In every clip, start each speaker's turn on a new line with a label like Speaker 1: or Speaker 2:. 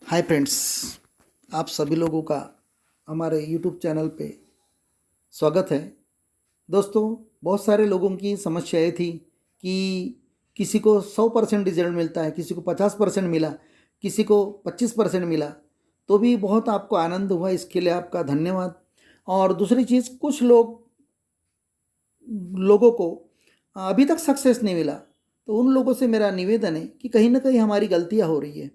Speaker 1: Hi friends, आप सभी लोगों का हमारे यूट्यूब चैनल पे स्वागत है। दोस्तों, बहुत सारे लोगों की समस्या ये थी कि किसी को 100% रिजल्ट मिलता है, किसी को 50% मिला, किसी को 25% मिला, तो भी बहुत आपको आनंद हुआ, इसके लिए आपका धन्यवाद। और दूसरी चीज़, कुछ लोगों को अभी तक सक्सेस नहीं मिला, तो उन लोगों से मेरा निवेदन है कि कहीं ना कहीं हमारी गलतियां हो रही है।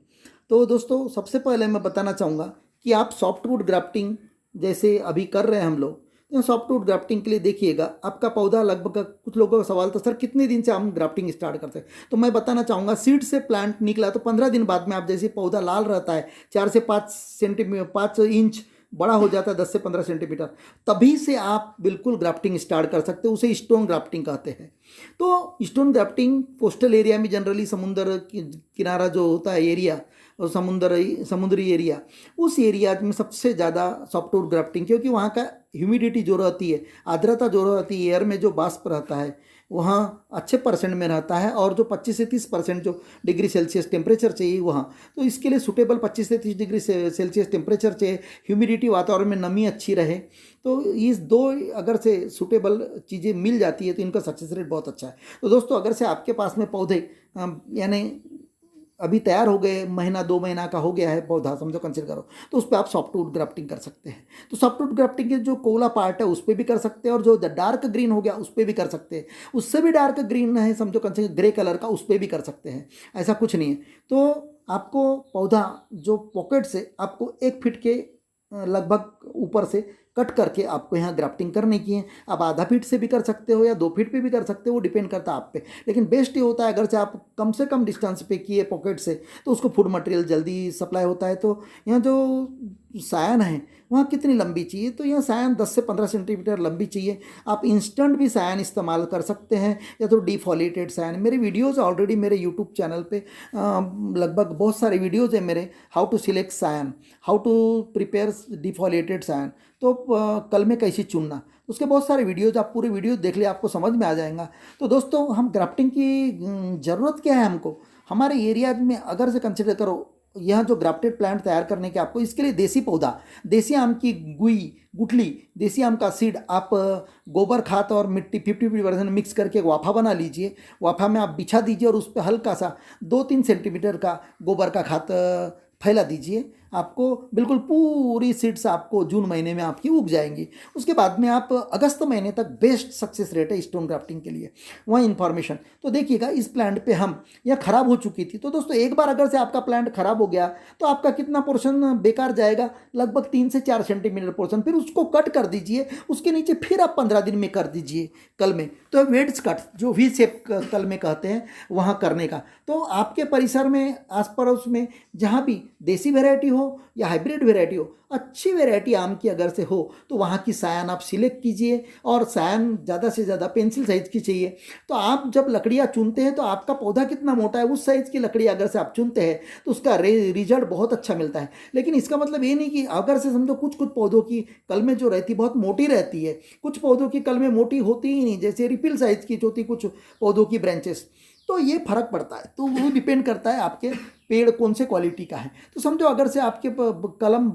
Speaker 1: तो दोस्तों, सबसे पहले मैं बताना चाहूँगा कि आप सॉफ्टवुड ग्राफ्टिंग जैसे अभी कर रहे हैं हम लोग, तो सॉफ्टवुड ग्राफ्टिंग के लिए देखिएगा, आपका पौधा लगभग, कुछ लोगों का सवाल था सर कितने दिन से हम ग्राफ्टिंग स्टार्ट करते हैं, तो मैं बताना चाहूँगा सीड से प्लांट निकला तो 15 दिन बाद में आप जैसे पौधा लाल रहता है, 4 से 5 सेंटीमीटर 5 इंच बड़ा हो जाता है, 10 से 15 सेंटीमीटर, तभी से आप बिल्कुल ग्राफ्टिंग स्टार्ट कर सकते हो। उसे स्टोन ग्राफ्टिंग कहते हैं। तो स्टोन ग्राफ्टिंग कोस्टल एरिया में जनरली समुंदर किनारा जो होता है एरिया, और समुद्री एरिया, उस एरिया में सबसे ज़्यादा सॉफ्टवुड ग्राफ्टिंग, क्योंकि वहाँ का ह्यूमिडिटी जो रहती है, आर्द्रता जो रहती है, एयर में जो वाष्प रहता है वहाँ अच्छे परसेंट में रहता है, और जो 25 से 30% जो डिग्री सेल्सियस टेम्परेचर चाहिए वहाँ, तो इसके लिए सुटेबल 25 से 30 डिग्री सेल्सियस टेम्परेचर चाहिए, ह्यूमिडिटी वातावरण में नमी अच्छी रहे। तो इस दो अगर से सुटेबल चीज़ें मिल जाती है तो इनका सक्सेस रेट बहुत अच्छा है। तो दोस्तों, अगर से आपके पास में पौधे यानी अभी तैयार हो गए, महीना 2 महीना का हो गया है पौधा, समझो कंसिडर करो, तो उस पर आप सॉफ्टवुड ग्राफ्टिंग कर सकते हैं। तो सॉफ्टवुड ग्राफ्टिंग के जो कोला पार्ट है उस पर भी कर सकते हैं, और जो डार्क ग्रीन हो गया उस पर भी कर सकते हैं, उससे भी डार्क ग्रीन है, समझो कंसिडर ग्रे कलर का, उस पर भी कर सकते हैं। ऐसा कुछ नहीं है। तो आपको पौधा जो पॉकेट से आपको 1 फीट के लगभग ऊपर से कट करके आपको यहाँ ग्राफ्टिंग करने की है। आप आधा फीट से भी कर सकते हो या 2 फीट पे भी कर सकते हो, वो डिपेंड करता है आप पे। लेकिन बेस्ट ये होता है अगर से आप कम से कम डिस्टेंस पे किए पॉकेट से, तो उसको फूड मटेरियल जल्दी सप्लाई होता है। तो यहाँ जो सायन है वहाँ कितनी लंबी चाहिए, तो यहाँ सायन 10 से 15 सेंटीमीटर लंबी चाहिए। आप इंस्टेंट भी सायन इस्तेमाल कर सकते हैं या तो डिफॉलिएटेड सायन। मेरे वीडियोज़ ऑलरेडी मेरे यूट्यूब चैनल पे लगभग बहुत सारे वीडियोज़ हैं मेरे, how to select scion, how to prepare defoliated scion, तो कल में कैसे चुनना, उसके बहुत सारे वीडियोज, आप पूरे वीडियो देख ले, आपको समझ में आ जाएगा। तो दोस्तों, हम ग्राफ्टिंग की ज़रूरत क्या है हमको हमारे एरिया में, अगर से कंसिडर करो यहाँ जो ग्राफ्टेड प्लांट तैयार करने के, आपको इसके लिए देसी पौधा, देसी आम की गुठली, देसी आम का सीड, आप गोबर खाद और मिट्टी 50-50% मिक्स करके एक वाफा बना लीजिए। वाफा में आप बिछा दीजिए और उस पर हल्का सा 2-3 सेंटीमीटर का गोबर का खाद फैला दीजिए। आपको बिल्कुल पूरी सीड्स आपको जून महीने में आपकी उग जाएंगी। उसके बाद में आप अगस्त महीने तक बेस्ट सक्सेस रेट है स्टोन ग्राफ्टिंग के लिए। वहाँ इन्फॉर्मेशन तो देखिएगा, इस प्लांट पे हम यह खराब हो चुकी थी, तो दोस्तों एक बार अगर से आपका प्लांट खराब हो गया तो आपका कितना पोर्शन बेकार जाएगा, लगभग 3 से 4 सेंटीमीटर पोर्शन। फिर उसको कट कर दीजिए, उसके नीचे फिर आप 15 दिन में कर दीजिए कल में। तो वेड्स कट जो वी शेप कल में कहते हैं वहाँ करने का। तो आपके परिसर में, आस पड़ोस में जहाँ भी देसी वेराइटी हो या हाइब्रिड वेराइटी हो, अच्छी वेराइटी आम की अगर से हो, तो वहाँ की सायन आप सिलेक्ट कीजिए। और सायन ज़्यादा से ज़्यादा पेंसिल साइज की चाहिए। तो आप जब लकड़ियाँ चुनते हैं तो आपका पौधा कितना मोटा है, उस साइज़ की लकड़ी अगर से आप चुनते हैं तो उसका रिजल्ट बहुत अच्छा मिलता है। लेकिन इसका मतलब ये नहीं कि अगर से समझो कुछ कुछ पौधों की कलमें जो रहती बहुत मोटी रहती है, कुछ पौधों की कलमें मोटी होती ही नहीं, जैसे रिपिल साइज की होती कुछ पौधों की ब्रांचेस, तो ये फर्क पड़ता है। तो वो डिपेंड करता है आपके पेड़ कौन से क्वालिटी का है। तो समझो अगर से आपके कलम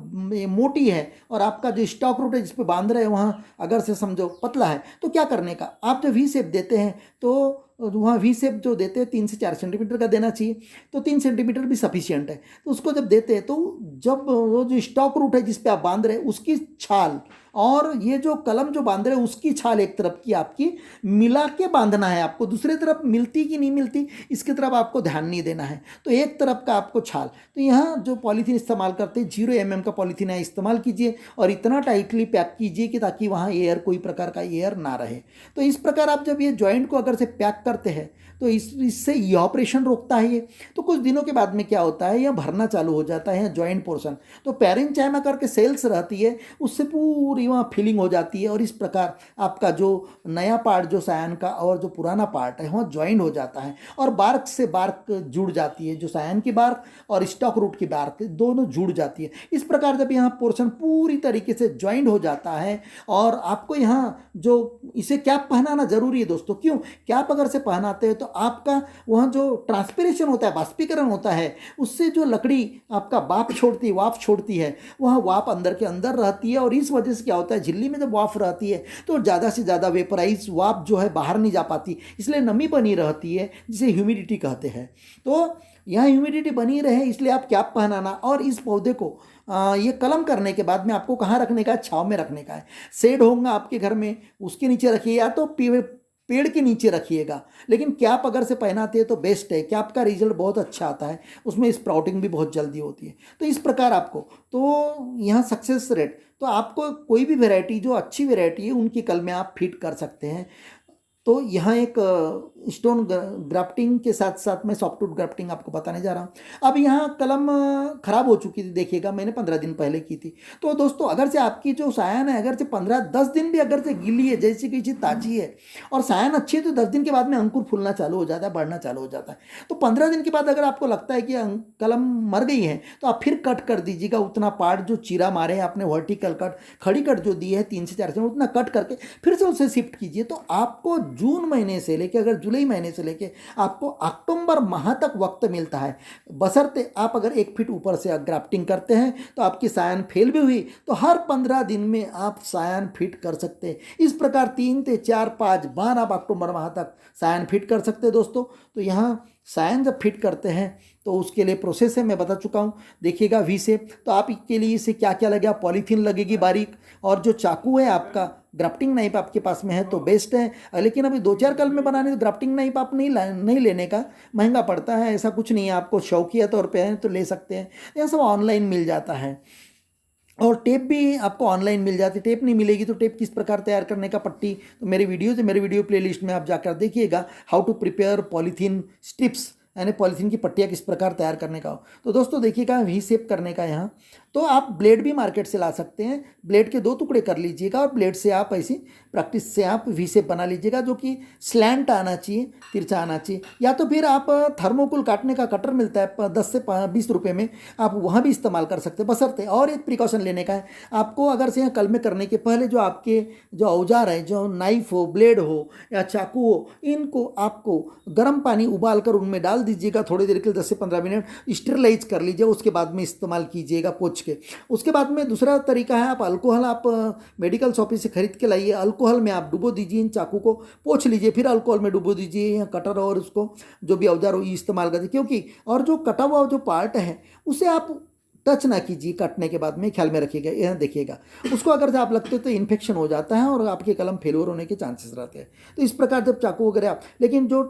Speaker 1: मोटी है और आपका जो स्टॉक रूट है जिस पे बांध रहे हैं वहाँ अगर से समझो पतला है, तो क्या करने का, आप जब वी शेप देते हैं तो वहाँ वी शेप जो देते हैं 3 से 4 सेंटीमीटर का देना चाहिए। तो 3 सेंटीमीटर भी सफिशियंट है। तो उसको जब देते हैं तो जब वो जो स्टॉक रूट है जिस पे आप बांध रहे हैं उसकी छाल और ये जो कलम जो बांध रहे हैं उसकी छाल एक तरफ की आपकी मिला के बांधना है। आपको दूसरी तरफ मिलती कि नहीं मिलती इसकी तरफ आपको ध्यान नहीं देना है। तो एक तरफ का आपको छाल, तो यहाँ जो पॉलीथीन इस्तेमाल करते हैं 0 mm का पॉलीथीन है इस्तेमाल कीजिए, और इतना टाइटली पैक कीजिए कि ताकि वहाँ एयर, कोई प्रकार का एयर ना रहे। तो इस प्रकार आप जब ये जॉइंट को अगर से पैक करते हैं तो इससे ये ऑपरेशन रोकता है ये। तो कुछ दिनों के बाद में क्या होता है, यह भरना चालू हो जाता है जॉइंट पोर्शन। तो पैरेंचाइमा करके सेल्स रहती है, उससे पूरी पूरी वहाँ फिलिंग हो जाती है और इस प्रकार आपका जो नया पार्ट जो सायान का और जो पुराना पार्ट है वहाँ ज्वाइंट हो जाता है और बार्क से बार्क जुड़ जाती है, जो सायान की बार्क और स्टॉक रूट की बार्क दोनों जुड़ जाती है। इस प्रकार जब यहाँ पोर्शन पूरी तरीके से ज्वाइंट हो जाता है और आपको यहाँ जो इसे कैप पहनाना जरूरी है दोस्तों। क्यों? कैप अगर से पहनाते हैं तो आपका वहाँ जो ट्रांसपिरेशन होता है, बाष्पीकरण होता है, उससे जो लकड़ी आपका वाफ छोड़ती है, वहाँ वाफ अंदर के अंदर रहती है और इस वजह से क्या होता है, झिल्ली में जब वाफ रहती है तो ज़्यादा से ज़्यादा वेपराइज वाफ जो है बाहर नहीं जा पाती, इसलिए नमी बनी रहती है जिसे ह्यूमिडिटी कहते हैं। तो यहाँ ह्यूमिडिटी बनी रहे इसलिए आप कैप पहनाना। और इस पौधे को ये कलम करने के बाद में आपको कहाँ रखने का है? छाँव में रखने का है। शेड होगा आपके घर में, उसके नीचे रखिए या तो पेड़ के नीचे रखिएगा, लेकिन कैप अगर से पहनाते हैं तो बेस्ट है। कैप का रिजल्ट बहुत अच्छा आता है, उसमें स्प्राउटिंग भी बहुत जल्दी होती है। तो इस प्रकार आपको तो यहाँ सक्सेस रेट, तो आपको कोई भी वैरायटी जो अच्छी वैरायटी है उनकी कल में आप फिट कर सकते हैं। तो यहाँ एक स्टोन ग्राफ्टिंग के साथ साथ मैं सॉफ्टवुड ग्राफ्टिंग आपको बताने जा रहा हूँ। अब यहाँ कलम खराब हो चुकी थी, देखिएगा मैंने 15 दिन पहले की थी। तो दोस्तों अगर से आपकी जो सायान है अगर से 15-10 दिन भी अगर से गीली है, जैसी कोई चीज़ ताजी है और सायान अच्छी है, तो 10 दिन के बाद में अंकुर फूलना चालू हो जाता है, बढ़ना चालू हो जाता है। तो 15 दिन के बाद अगर आपको लगता है कि कलम मर गई है तो आप फिर कट कर दीजिएगा। उतना पार्ट जो चीरा मारे हैं आपने, वर्टिकल कट, खड़ी कट जो दी है 3 से 4 सेंटीमीटर, उतना कट करके फिर से उसे शिफ्ट कीजिए। तो आपको जून महीने से लेके, अगर जुलाई महीने से लेके आपको अक्टूबर माह तक वक्त मिलता है, बशर्ते आप अगर 1 फीट ऊपर से ग्राफ्टिंग करते हैं तो आपकी सायान फेल भी हुई तो हर 15 दिन में आप सायान फिट कर सकते हैं। इस प्रकार 3 से 4-5 बार आप अक्टूबर माह तक सायान फिट कर सकते हैं दोस्तों। तो यहाँ सायान जब फिट करते हैं तो उसके लिए प्रोसेस है, मैं बता चुका हूँ। देखिएगा वी शेप, तो आप इसके लिए इसे क्या क्या लगेगा, पॉलीथीन लगेगी बारीक, और जो चाकू है आपका, ग्राफ्टिंग नाइफ आपके पास में है तो बेस्ट है। लेकिन अभी 2-4 कल में बनाने तो ग्राफ्टिंग नाइफ आप नहीं लेने का, महंगा पड़ता है, ऐसा कुछ नहीं है। आपको शौकिया तौर पे है तो ले सकते हैं, यह सब ऑनलाइन मिल जाता है। और टेप भी आपको ऑनलाइन मिल जाती है। टेप नहीं मिलेगी तो टेप किस प्रकार तैयार करने का पट्टी, तो मेरे वीडियो प्लेलिस्ट में आप जाकर देखिएगा, how to prepare polythene strips, यानी पॉलीथीन की पट्टियाँ किस प्रकार तैयार करने का हो। तो दोस्तों देखिएगा वी शेप करने का यहाँ, तो आप ब्लेड भी मार्केट से ला सकते हैं। ब्लेड के 2 टुकड़े कर लीजिएगा और ब्लेड से आप ऐसी प्रैक्टिस से आप वी शेप बना लीजिएगा, जो कि स्लैंट आना चाहिए, तिरछा आना चाहिए। या तो फिर आप थर्मोकोल काटने का कटर मिलता है 10 से 20 रुपये में, आप वहाँ भी इस्तेमाल कर सकते हैं। बशर्ते और एक प्रिकॉशन लेने का है आपको, अगर से यहाँ कल में करने के पहले जो आपके जो औजार हैं, जो नाइफ हो, ब्लेड हो या चाकू हो, इनको आपको गर्म पानी उबाल कर उनमें डाल दीजिएगा थोड़ी देर के लिए, 10 से 15 मिनट स्टेरिलाइज कर लीजिए, उसके बाद में इस्तेमाल कीजिएगा पोंछ के। उसके बाद में दूसरा तरीका है, आप अल्कोहल आप मेडिकल शॉप से खरीद के लाइए, अल्कोहल में आप डुबो दीजिए, इन चाकू को पोंछ लीजिए, फिर अल्कोहल में डुबो दीजिए, या कटर और उसको जो भी औजार हो इस्तेमाल कर दीजिए। क्योंकि और जो कटा हुआ जो पार्ट है उसे आप टच ना कीजिए काटने के बाद में, ख्याल में रखिएगा। यह देखिएगा उसको अगर से आप लगते हो तो इन्फेक्शन हो जाता है और आपके कलम फेलियर होने के चांसेस रहते हैं। तो इस प्रकार जब चाकू वगैरह आप, लेकिन जो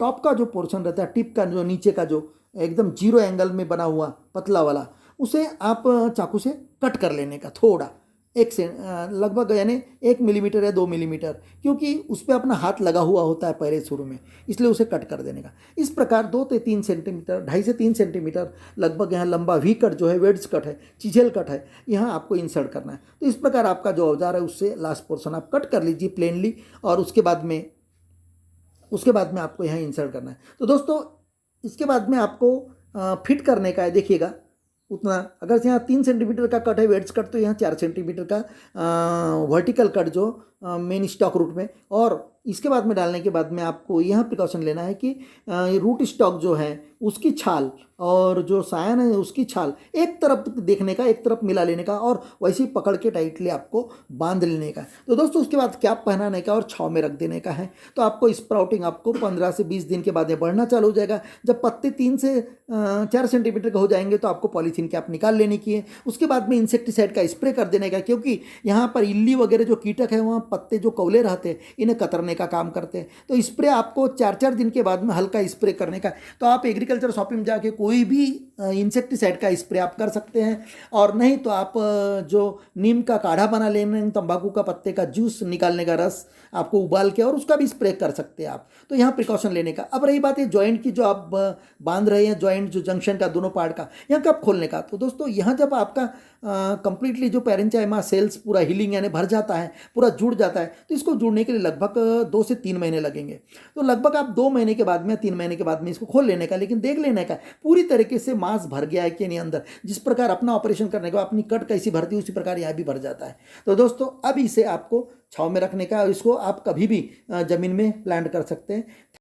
Speaker 1: टॉप का जो पोर्शन रहता है, टिप का जो नीचे का जो एकदम 0 एंगल में बना हुआ पतला वाला, उसे आप चाकू से कट कर लेने का थोड़ा, लगभग यानी 1 मिलीमीटर या 2 मिलीमीटर, क्योंकि उस पर अपना हाथ लगा हुआ होता है पहले शुरू में, इसलिए उसे कट कर देने का। इस प्रकार 2 से 3 सेंटीमीटर, 2.5 से 3 सेंटीमीटर लगभग यहाँ लंबा वी कट जो है, वेड्स कट है, चिजेल कट है, यहाँ आपको इंसर्ट करना है। तो इस प्रकार आपका जो औजार है उससे लास्ट पोर्शन आप कट कर लीजिए प्लेनली, और उसके बाद में आपको यहाँ इंसर्ट करना है। तो दोस्तों इसके बाद में आपको फिट करने का है। देखिएगा उतना, अगर से यहाँ 3 सेंटीमीटर का कट है वेड्स कट, तो यहाँ 4 सेंटीमीटर का वर्टिकल कट जो मेन स्टॉक रूट में, और इसके बाद में डालने के बाद में आपको यहाँ प्रिकॉशन लेना है कि रूट स्टॉक जो है उसकी छाल और जो सायन है उसकी छाल एक तरफ देखने का, एक तरफ मिला लेने का, और वैसे ही पकड़ के टाइटली आपको बांध लेने का। तो दोस्तों उसके बाद कैप पहनाने का और छाँव में रख देने का है। तो आपको स्प्राउटिंग आपको 15 से 20 दिन के बाद में बढ़ना चालू हो जाएगा। जब पत्ते 3 से 4 सेंटीमीटर का हो जाएंगे तो आपको पॉलीथीन कैप निकाल लेने की है। उसके बाद में इंसेक्टिसाइड का स्प्रे कर देने का, क्योंकि यहाँ पर इल्ली वगैरह जो कीटक है वहाँ पत्ते जो कौले रहते हैं इन्हें कतरने का काम करते हैं। तो स्प्रे आपको 4-4 दिन के बाद में हल्का स्प्रे करने का। तो आप एग्रीकल्चर शॉप में जाके कोई भी इंसेक्टिसाइड का स्प्रे आप कर सकते हैं। और नहीं तो आप जो नीम का काढ़ा बना लेने, तंबाकू का पत्ते का जूस निकालने का रस आपको उबाल के और उसका भी स्प्रे कर सकते हैं आप। तो यहाँ प्रिकॉशन लेने का। अब रही बात है जॉइंट की, जो आप बांध रहे हैं जॉइंट जो जंक्शन का दोनों पार्ट का, यहाँ कब खोलने का। तो दोस्तों यहाँ जब आपका कंप्लीटली जो पैरेंचाइमा सेल्स पूरा हीलिंग यानी भर जाता है, पूरा जुड़ जाता है, तो इसको जुड़ने के लिए लगभग 2 से 3 महीने लगेंगे। तो लगभग आप 2 महीने के बाद में, 3 महीने के बाद में इसको खोल लेने का, लेकिन देख लेने का पूरी तरीके से मांस भर गया है कि नहीं अंदर। जिस प्रकार अपना ऑपरेशन करने के बाद अपनी कट कैसी भरती है उसी प्रकार यहाँ भी भर जाता है। तो दोस्तों अब इसे आपको छांव में रखने का, इसको आप कभी भी ज़मीन में प्लांट कर सकते हैं।